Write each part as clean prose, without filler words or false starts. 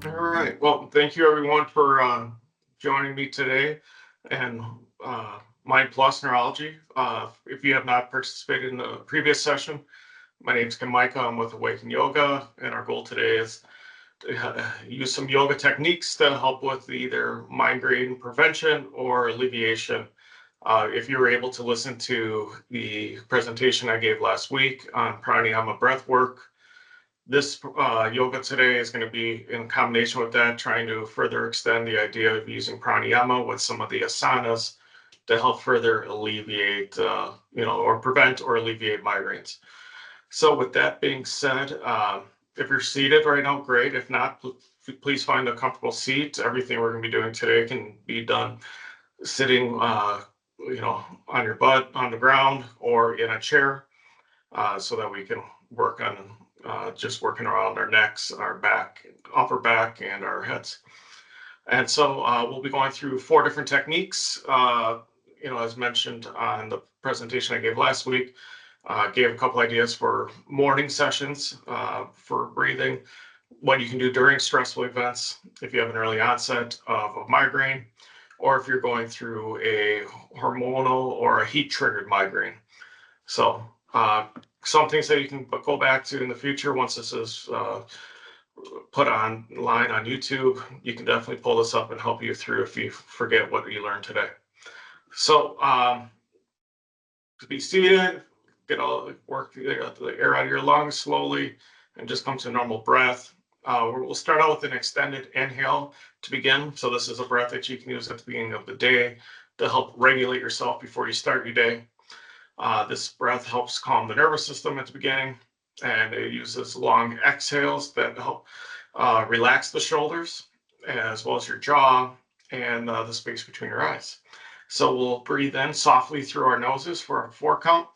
All right. Well, thank you everyone for joining me today and Mind Plus Neurology. If you have not participated in the previous session, my name is Mika. I'm with Awaken Yoga, and our goal today is to use some yoga techniques that help with either migraine prevention or alleviation. If you were able to listen to the presentation I gave last week on pranayama breathwork, this yoga today is going to be in combination with that, trying to further extend the idea of using pranayama with some of the asanas to help further alleviate, or prevent or alleviate migraines. So, with that being said, if you're seated right now, great. If not, please find a comfortable seat. Everything we're going to be doing today can be done sitting, on your butt on the ground or in a chair, so that we can work on just working around our necks, our back, upper back, and our heads. And so we'll be going through 4 different techniques. As mentioned on the presentation I gave last week, gave a couple ideas for morning sessions for breathing, what you can do during stressful events, if you have an early onset of a migraine, or if you're going through a hormonal or a heat triggered migraine. So some things that you can go back to in the future once this is put online on YouTube. You can definitely pull this up and help you through if you forget what you learned today. So to be seated, get all the work the air out of your lungs slowly, and just come to a normal breath. We'll start out with an extended inhale to begin. So this is a breath that you can use at the beginning of the day to help regulate yourself before you start your day. This breath helps calm the nervous system at the beginning, and it uses long exhales that help relax the shoulders as well as your jaw and the space between your eyes. So we'll breathe in softly through our noses for a 4 count,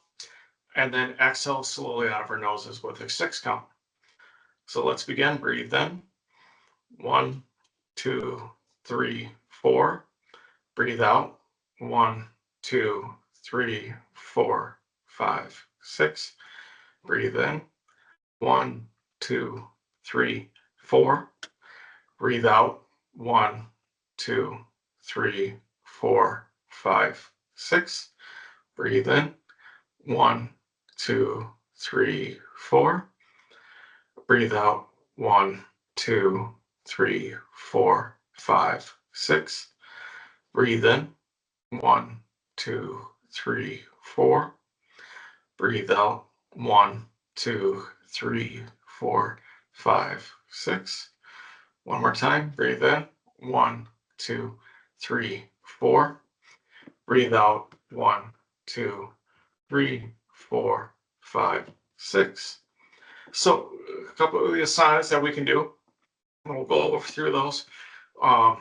and then exhale slowly out of our noses with a 6 count. So let's begin. Breathe in. 1, 2, 3, 4. Breathe out. 1, 2, 3, 4, 5, 6. Breathe in. 1, 2, 3, 4. Breathe out. 1, 2, 3, 4, 5, 6. Breathe in. 1, 2, 3, 4. Breathe out. 1, 2, 3, 4, 5, 6. Breathe in. 1, 2, 3, 4. Breathe out. 1, 2, 3, 4, 5, 6. One more time. Breathe in. 1, 2, 3, 4. Breathe out. 1, 2, 3, 4, 5, 6. So a couple of the asanas that we can do, and we'll go through those, um,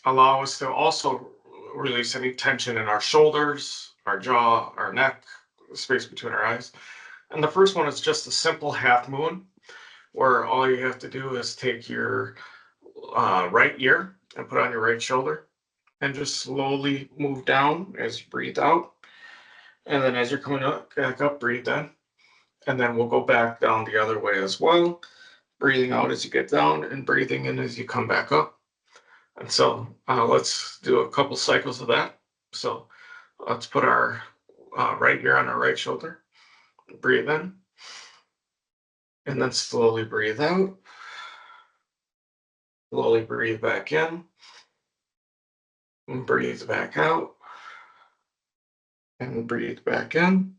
allow us to also release any tension in our shoulders, our jaw, our neck, the space between our eyes. And the first one is just a simple half moon, where all you have to do is take your right ear and put on your right shoulder and just slowly move down as you breathe out. And then as you're coming up, back up, breathe in. And then we'll go back down the other way as well, breathing out as you get down and breathing in as you come back up. And so let's do a couple cycles of that. So let's put our right ear on our right shoulder, breathe in, and then slowly breathe out. Slowly breathe back in, and breathe back out, and breathe back in.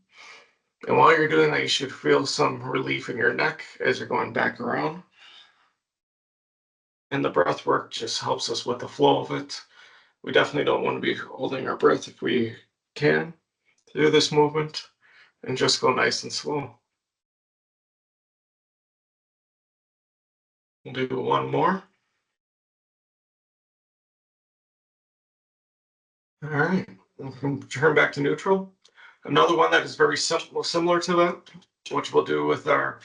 And while you're doing that, you should feel some relief in your neck as you're going back around. And the breath work just helps us with the flow of it. We definitely don't want to be holding our breath if we can do this movement, and just go nice and slow. We'll do one more. All right, we'll turn back to neutral. Another one that is very similar to that, which we'll do with our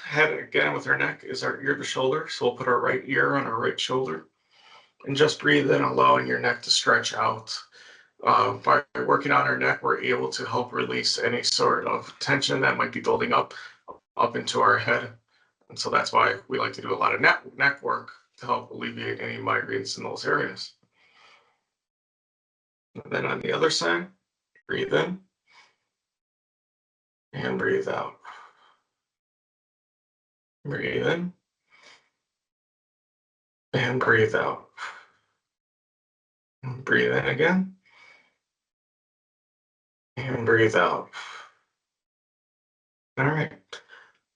head again with our neck, is our ear to shoulder. So we'll put our right ear on our right shoulder and just breathe in, allowing your neck to stretch out. By working on our neck, we're able to help release any sort of tension that might be building up into our head. And so that's why we like to do a lot of neck work to help alleviate any migraines in those areas. And then on the other side, breathe in and breathe out. Breathe in and breathe out. And breathe in again and breathe out. All right.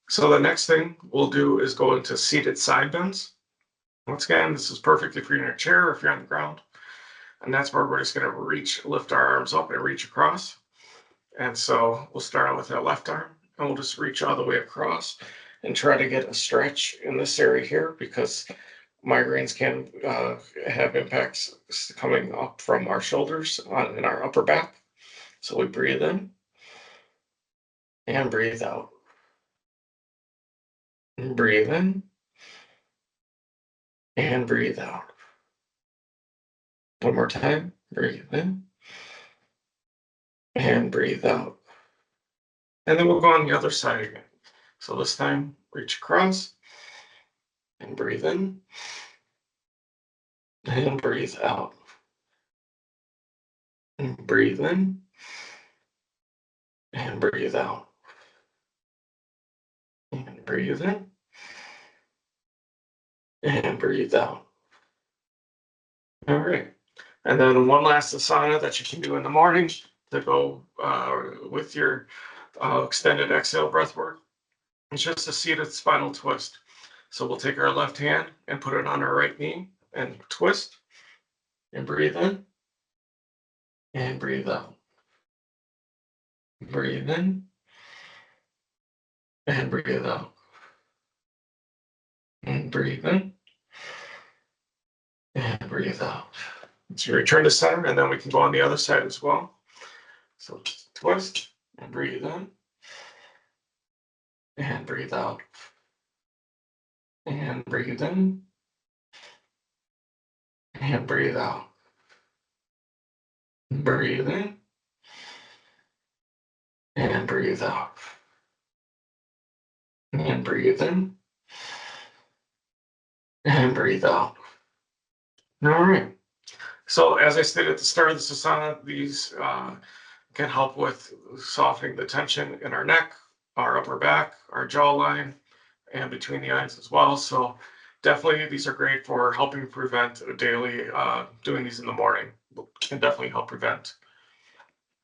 So the next thing we'll do is go into seated side bends. Once again, this is perfect if you're in a chair or if you're on the ground. And that's where we're just going to lift our arms up and reach across. And so we'll start out with that left arm and we'll just reach all the way across and try to get a stretch in this area here, because migraines can have impacts coming up from our shoulders in our upper back. So we breathe in and breathe out. And breathe in and breathe out. One more time. Breathe in and breathe out. And then we'll go on the other side again. So this time, reach across and breathe in and breathe out. And breathe in and breathe out. And breathe in and breathe out. All right. And then one last asana that you can do in the morning to go with your extended exhale breath work. It's just a seated spinal twist. So we'll take our left hand and put it on our right knee and twist and breathe in and breathe out. Breathe in and breathe out. And breathe in and breathe out. So return to center, and then we can go on the other side as well. So just twist and breathe in and breathe out. And breathe in and breathe out. Breathe in and breathe out. And breathe in and breathe out. All right. So as I stated at the start of this asana, these can help with softening the tension in our neck, our upper back, our jawline, and between the eyes as well. So definitely these are great for helping prevent daily, doing these in the morning can definitely help prevent.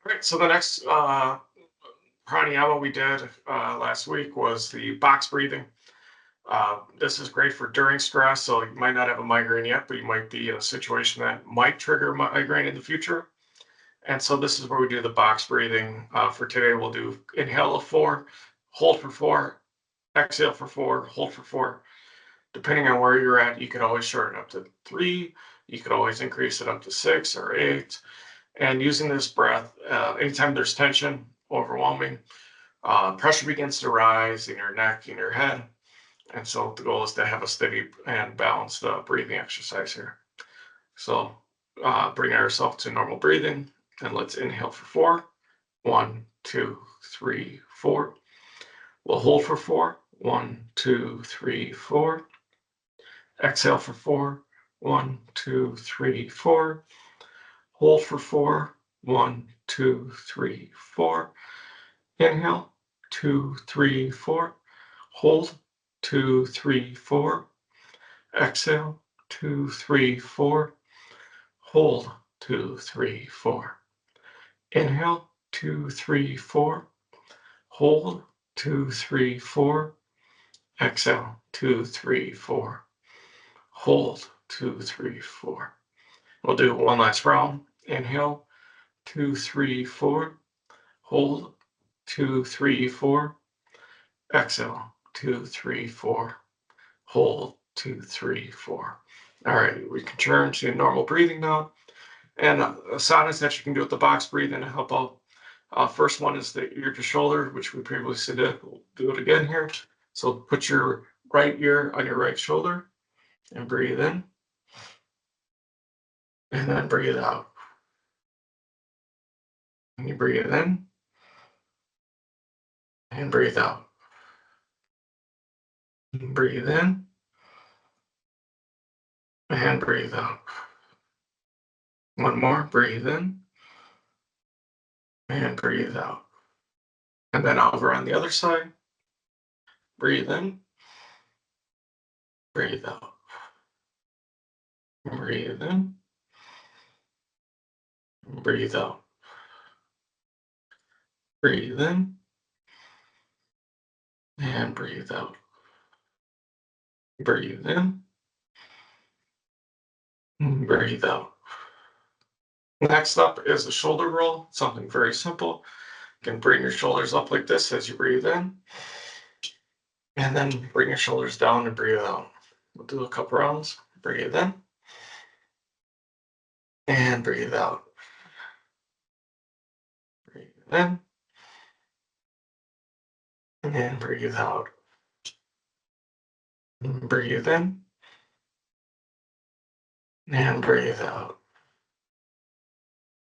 All right, so the next pranayama we did last week was the box breathing. This is great for during stress. So you might not have a migraine yet, but you might be in a situation that might trigger migraine in the future. And so this is where we do the box breathing. For today, we'll do inhale of 4, hold for 4, exhale for 4, hold for 4. Depending on where you're at, you can always shorten up to 3. You could always increase it up to 6 or 8. And using this breath, anytime there's tension, overwhelming, pressure begins to rise in your neck, in your head. And so the goal is to have a steady and balanced breathing exercise here. So bring ourselves to normal breathing, and let's inhale for 4. 1, 2, 3, 4. We'll hold for 4. 1, 2, 3, 4. Exhale for 4. 1, 2, 3, 4. Hold for 4. 1, 2, 3, 4. Inhale. 2, 3, 4. Hold. 2, 3, 4. Exhale. 2, 3, 4. Hold. 2, 3, 4. Inhale. 2, 3, 4. Hold. 2, 3, 4. Exhale. 2, 3, 4. Hold. 2, 3, 4. We'll do one last round. Inhale. 2, 3, 4. Hold. 2, 3, 4. Exhale. 2, 3, 4. Hold. 2, 3, 4. All right, we can turn to normal breathing now. And asanas that you can do with the box breathing to help out. First one is the ear to shoulder, which we previously did. We'll do it again here. So put your right ear on your right shoulder and breathe in. And then breathe out. And you breathe in and breathe out. Breathe in and breathe out. One more, breathe in and breathe out. And then over on the other side, breathe in, breathe out. Breathe in, breathe out. Breathe in and breathe out. Breathe in, breathe out. Next up is a shoulder roll, something very simple. You can bring your shoulders up like this as you breathe in, and then bring your shoulders down and breathe out. We'll do a couple rounds. Breathe in and breathe out. Breathe in and breathe out. Breathe in and breathe out.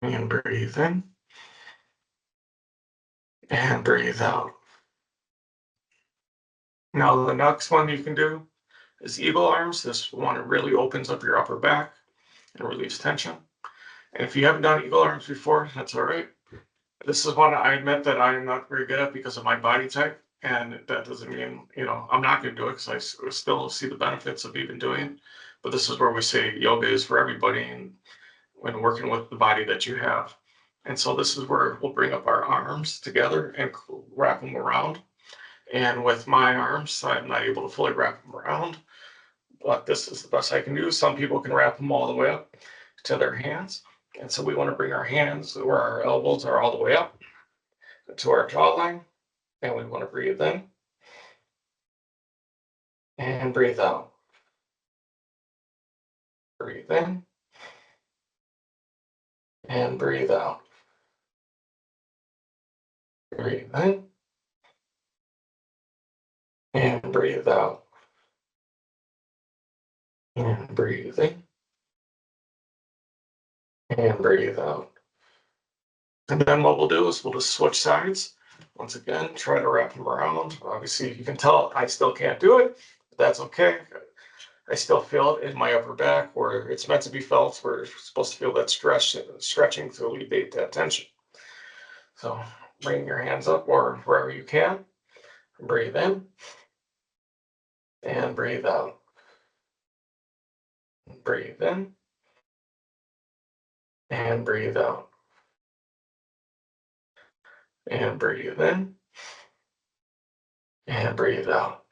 And breathe in and breathe out. Now the next one you can do is eagle arms. This one really opens up your upper back and relieves tension. And if you haven't done eagle arms before, that's all right. This is one I admit that I am not very good at because of my body type. And that doesn't mean, I'm not going to do it because I still see the benefits of even doing it. But this is where we say yoga is for everybody and when working with the body that you have. And so this is where we'll bring up our arms together and wrap them around. And with my arms, I'm not able to fully wrap them around, but this is the best I can do. Some people can wrap them all the way up to their hands. And so we want to bring our hands where our elbows are all the way up to our jawline. And we want to breathe in and breathe out. Breathe in and breathe out. Breathe in and breathe out. And breathe in and breathe out. And then what we'll do is we'll just switch sides. Once again, try to wrap them around. Obviously, you can tell I still can't do it. But that's okay. I still feel it in my upper back where it's meant to be felt. We're supposed to feel that stretching to alleviate that tension. So bring your hands up or wherever you can. Breathe in and breathe out. Breathe in and breathe out. And breathe in and breathe out.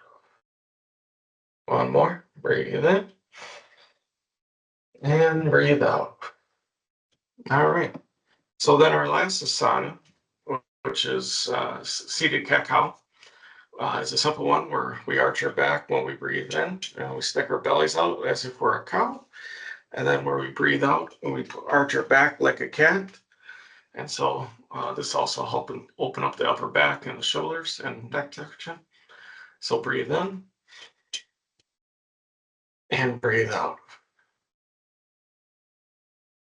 One more. Breathe in and breathe out. All right. So then our last asana, which is seated cat-cow, is a simple one where we arch our back when we breathe in, and we stick our bellies out as if we're a cow. And then where we breathe out, and we arch our back like a cat. And so this also helps open up the upper back and the shoulders and neck section. So breathe in and breathe out.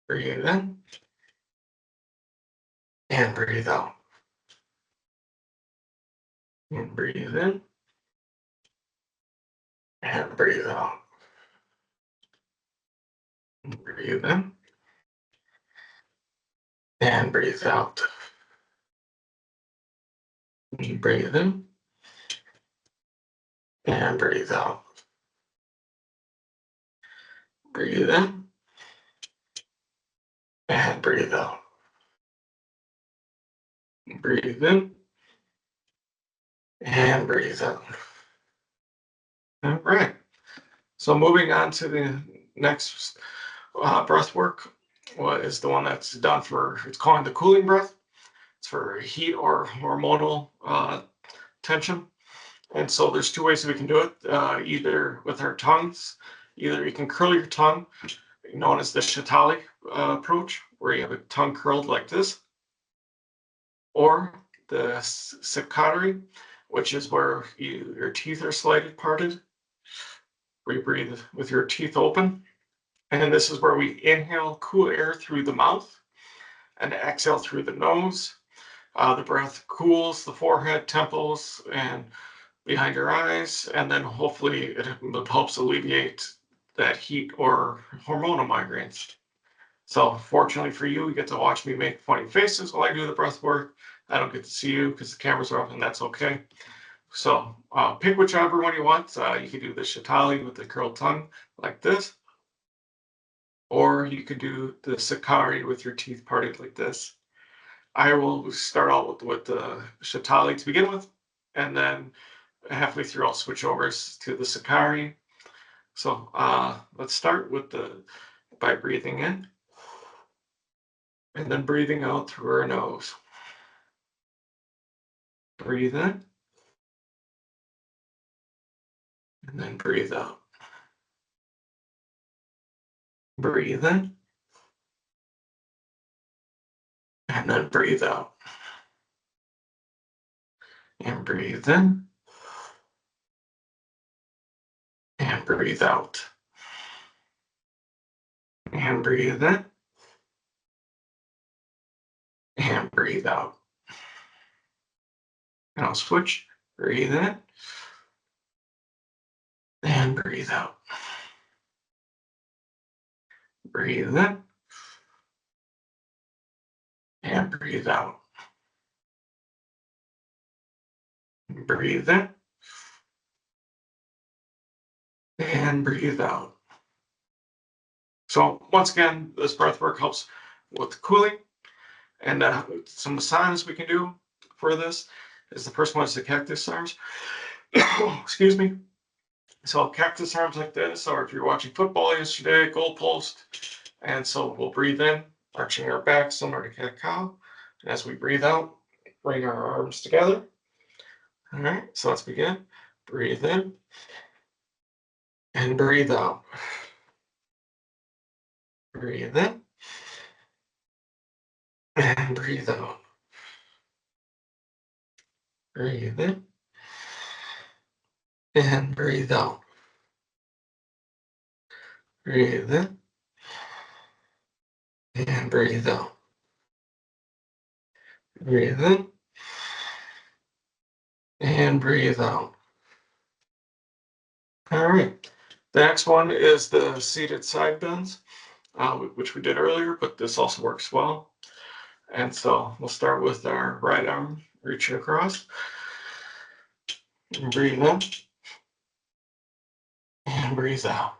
Breathe in and breathe out. And breathe in and breathe out. And breathe in and breathe out. And breathe in and breathe out. Breathe in and breathe out. Breathe in and breathe out. All right. So moving on to the next breath work is the one that's done it's called the cooling breath. It's for heat or hormonal tension. And so there's two ways we can do it, either with our tongues. Either you can curl your tongue, known as the Shatali approach, where you have a tongue curled like this, or the Sakatari, which is where your teeth are slightly parted, where you breathe with your teeth open. And this is where we inhale cool air through the mouth and exhale through the nose. The breath cools the forehead, temples, and behind your eyes, and then hopefully it helps alleviate that heat or hormonal migraines. So fortunately for you, you get to watch me make funny faces while I do the breath work. I don't get to see you because the cameras are off, and that's okay. So pick whichever one you want. You can do the Shitali with the curled tongue like this, or you could do the Sakari with your teeth parted like this. I will start out with the Shitali to begin with, and then halfway through I'll switch over to the Sakari. So let's start with by breathing in and then breathing out through our nose. Breathe in and then breathe out. Breathe in and then breathe out. And breathe in and breathe out. And breathe in and breathe out. And I'll switch. Breathe in and breathe out. Breathe in and breathe out. Breathe in and breathe out. So once again, this breath work helps with cooling, and some massages we can do for this is the first one is the cactus arms. Excuse me. So cactus arms like this, or if you're watching football yesterday, goalpost. And so we'll breathe in, arching our back similar to cat cow. And as we breathe out, bring our arms together. All right, so let's begin. Breathe in and breathe out. Breathe in and breathe out. Breathe in and breathe out. Breathe in and breathe out. Breathe in and breathe out. All right. The next one is the seated side bends, which we did earlier, but this also works well. And so we'll start with our right arm reaching across. And breathe in and breathe out.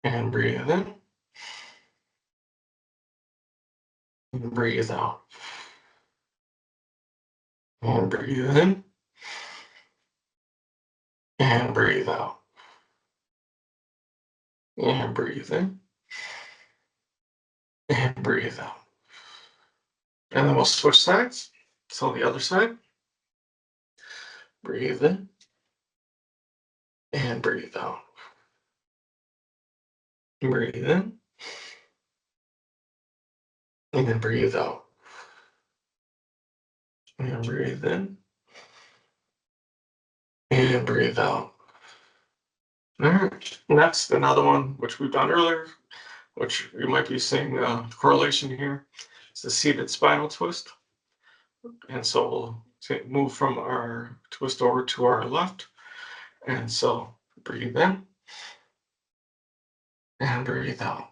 And breathe in and breathe out. And breathe in and breathe out. And breathe in and breathe out. And then we'll switch sides. So the other side. Breathe in and breathe out. Breathe in and then breathe out. And breathe in and breathe out. All right. Next, another one which we've done earlier, which you might be seeing a correlation here. It's the seated spinal twist. And so we'll move from our twist over to our left. And so breathe in and breathe out.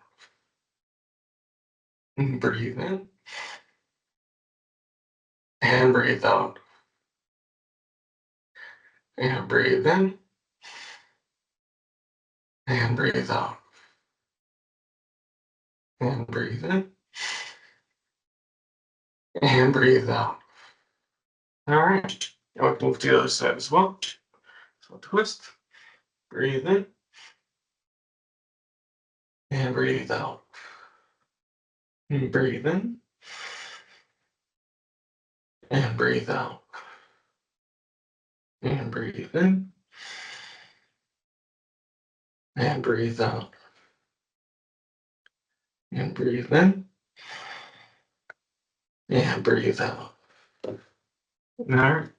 And breathe in and breathe out. And breathe in and breathe out. And breathe in and breathe out. All right. Now we can move to the other side as well. So twist, breathe in and breathe out. And breathe in and breathe out. And breathe in and breathe out. And breathe in and breathe out. All right.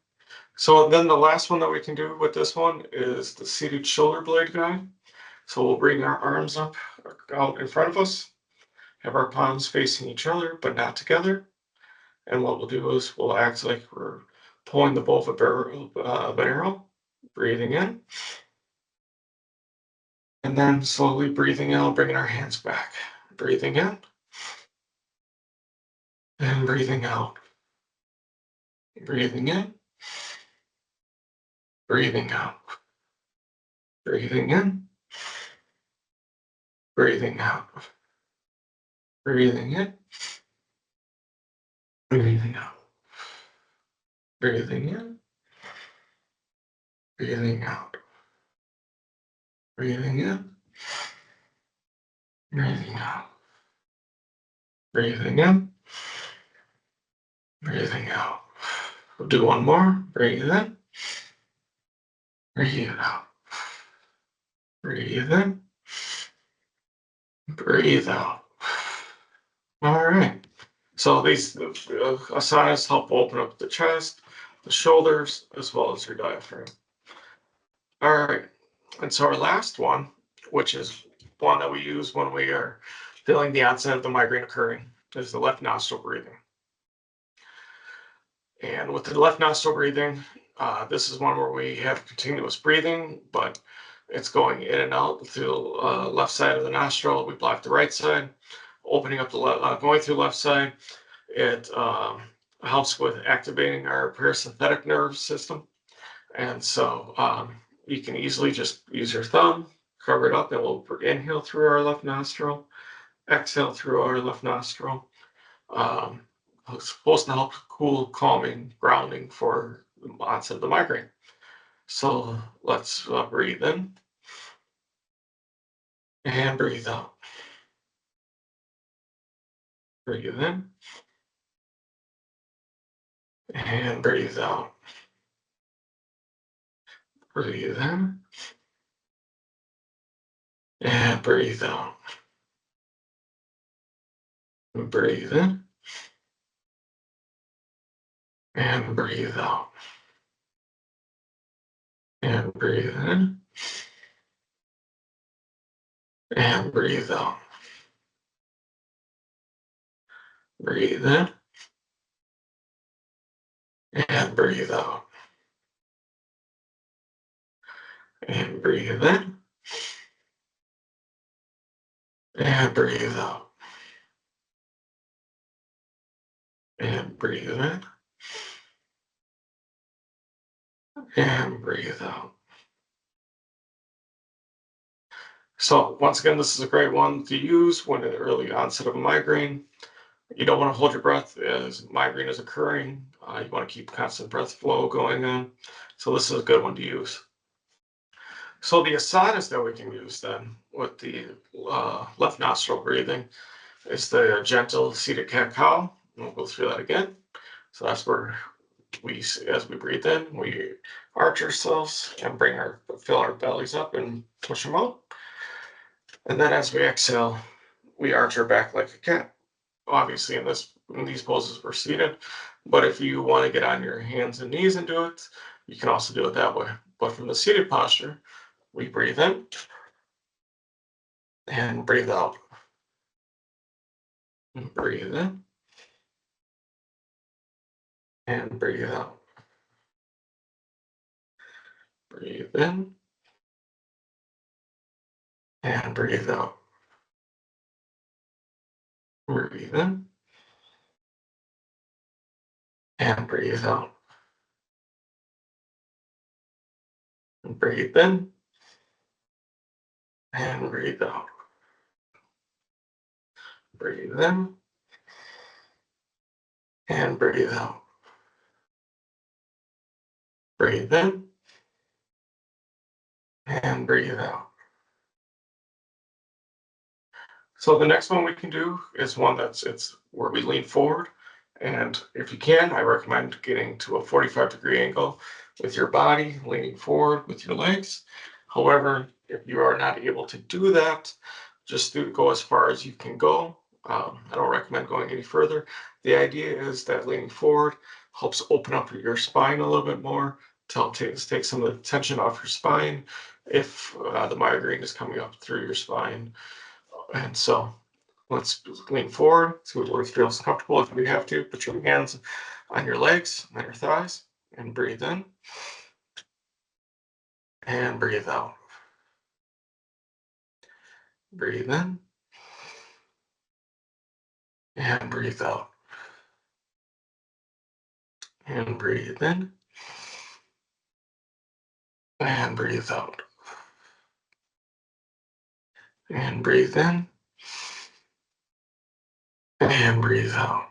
So then the last one that we can do with this one is the seated shoulder blade guide. So we'll bring our arms up out in front of us, have our palms facing each other, but not together. And what we'll do is we'll act like we're pulling the bow of an arrow, breathing in, and then slowly breathing out, bringing our hands back. Breathing in and breathing out. Breathing in, breathing out. Breathing in, breathing out. Breathing in, breathing out. Breathing in, breathing out. Breathing in, breathing out. Breathing in, breathing out. We'll do one more. Breathe in, breathe out. Breathe in, breathe out. All right. So these asanas help open up the chest, the shoulders, as well as your diaphragm. All right. And so our last one, which is one that we use when we are feeling the onset of the migraine occurring, is the left nostril breathing. And with the left nostril breathing, this is one where we have continuous breathing, but it's going in and out through the left side of the nostril. We block the right side, opening up the going through left side. It helps with activating our parasympathetic nerve system. And so you can easily just use your thumb, cover it up, and we'll inhale through our left nostril, exhale through our left nostril. It's supposed to help cool, calming, grounding for the onset of the migraine. So let's breathe in and breathe out. Breathe in and breathe out. Breathe in and breathe out. Breathe in and breathe out. And breathe in and breathe out. Breathe in and breathe out. And breathe in and breathe out. And breathe in and breathe out. So once again, this is a great one to use when an early onset of a migraine. You don't want to hold your breath as migraine is occurring. You want to keep constant breath flow going on. So this is a good one to use. So the asanas that we can use then with the left nostril breathing is the gentle seated cat cow. We'll go through that again. So that's where as we breathe in, we arch ourselves and fill our bellies up and push them out. And then as we exhale, we arch our back like a cat. Obviously, in these poses, we're seated. But if you want to get on your hands and knees and do it, you can also do it that way. But from the seated posture, we breathe in and breathe out. And breathe in and breathe out. Breathe in and breathe out. Breathe in and breathe out. And breathe in and breathe out. Breathe in and breathe out. Breathe in and breathe out. So the next one we can do is one it's where we lean forward. And if you can, I recommend getting to a 45-degree angle with your body, leaning forward with your legs. However, if you are not able to do that, just go as far as you can go. I don't recommend going any further. The idea is that leaning forward helps open up your spine a little bit more to help take some of the tension off your spine if the migraine is coming up through your spine. And so let's lean forward, see where it feels comfortable. If you have to, put your hands on your legs, on your thighs, and breathe in and breathe out. Breathe in and breathe out. And breathe in and breathe out. And breathe in and breathe out.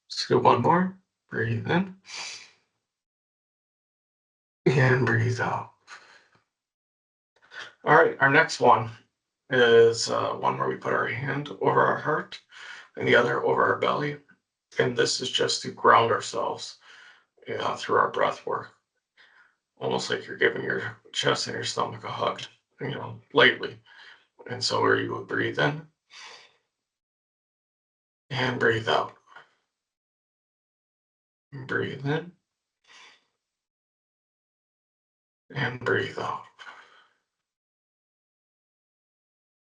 Let's do one more. Breathe in and breathe out. All right, our next one is one where we put our hand over our heart and the other over our belly. And this is just to ground ourselves through our breath work. Almost like you're giving your chest and your stomach a hug, lightly. And so where you would breathe in and breathe out. Breathe in and breathe out.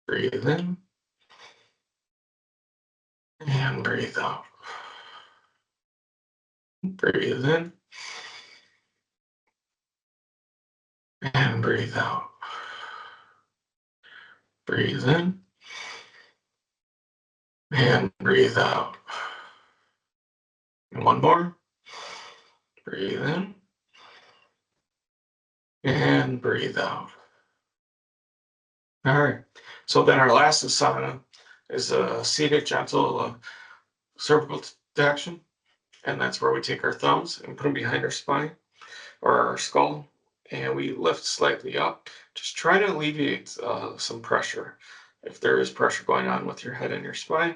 Breathe in and breathe out. Breathe in and breathe out. Breathe in and breathe out. And one more. Breathe in and breathe out. All right. So then our last asana is a seated gentle cervical traction. And that's where we take our thumbs and put them behind our spine or our skull. And we lift slightly up. Just try to alleviate some pressure if there is pressure going on with your head and your spine.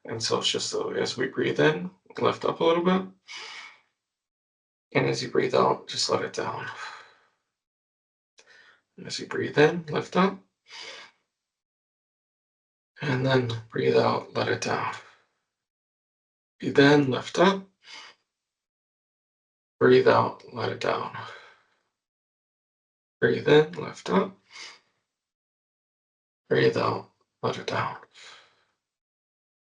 And so it's just as we breathe in, lift up a little bit. And as you breathe out, just let it down. And as you breathe in, lift up. And then breathe out, let it down. Breathe in, lift up. Breathe out, let it down. Breathe in, lift up. Breathe out, let it down.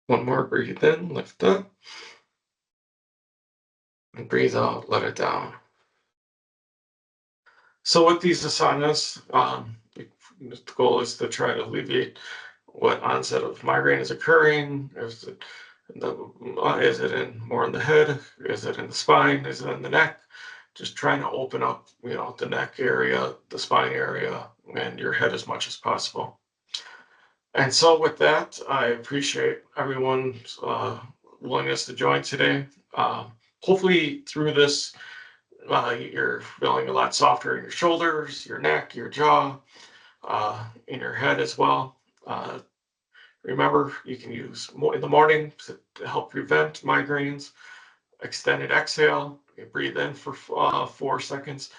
One more, breathe in, lift up. And breathe out, let it down. So with these asanas, the goal is to try to alleviate what onset of migraine is occurring. Is it more in the head? Is it in the spine? Is it in the neck? Just trying to open up, the neck area, the spine area, and your head as much as possible. And so with that, I appreciate everyone's willingness to join today. Hopefully through this, you're feeling a lot softer in your shoulders, your neck, your jaw, in your head as well. Remember, you can use in the morning to help prevent migraines. Extended exhale. You breathe in for 4 seconds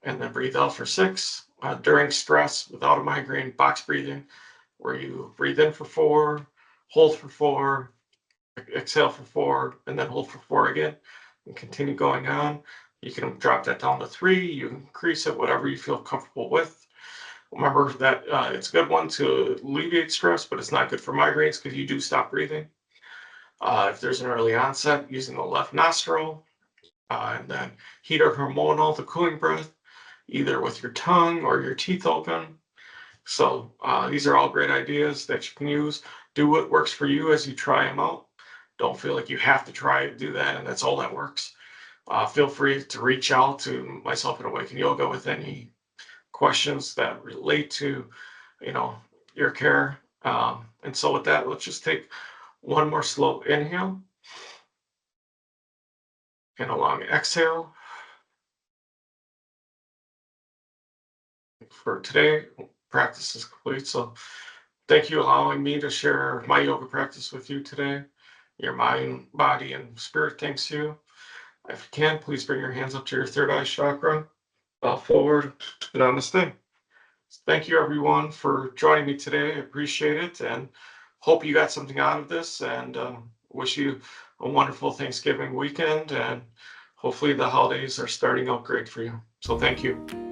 and then breathe out for 6. During stress, without a migraine, box breathing, where you breathe in for 4, hold for 4, exhale for 4, and then hold for 4 again, and continue going on. You can drop that down to 3. You increase it, whatever you feel comfortable with. Remember that it's a good one to alleviate stress, but it's not good for migraines because you do stop breathing. If there's an early onset, using the left nostril, and then heat or hormonal, the cooling breath, either with your tongue or your teeth open. So these are all great ideas that you can use. Do what works for you as you try them out. Don't feel like you have to try to do that and that's all that works. Feel free to reach out to myself at Awaken Yoga with any questions that relate to, your care. And so with that, let's just take one more slow inhale and a long exhale. For today, practice is complete. So thank you allowing me to share my yoga practice with you today. Your mind, body, and spirit thanks you. If you can, please bring your hands up to your third eye chakra. Forward to namaste. Thank you everyone for joining me today. I appreciate it and hope you got something out of this and wish you a wonderful Thanksgiving weekend and hopefully the holidays are starting out great for you. So thank you.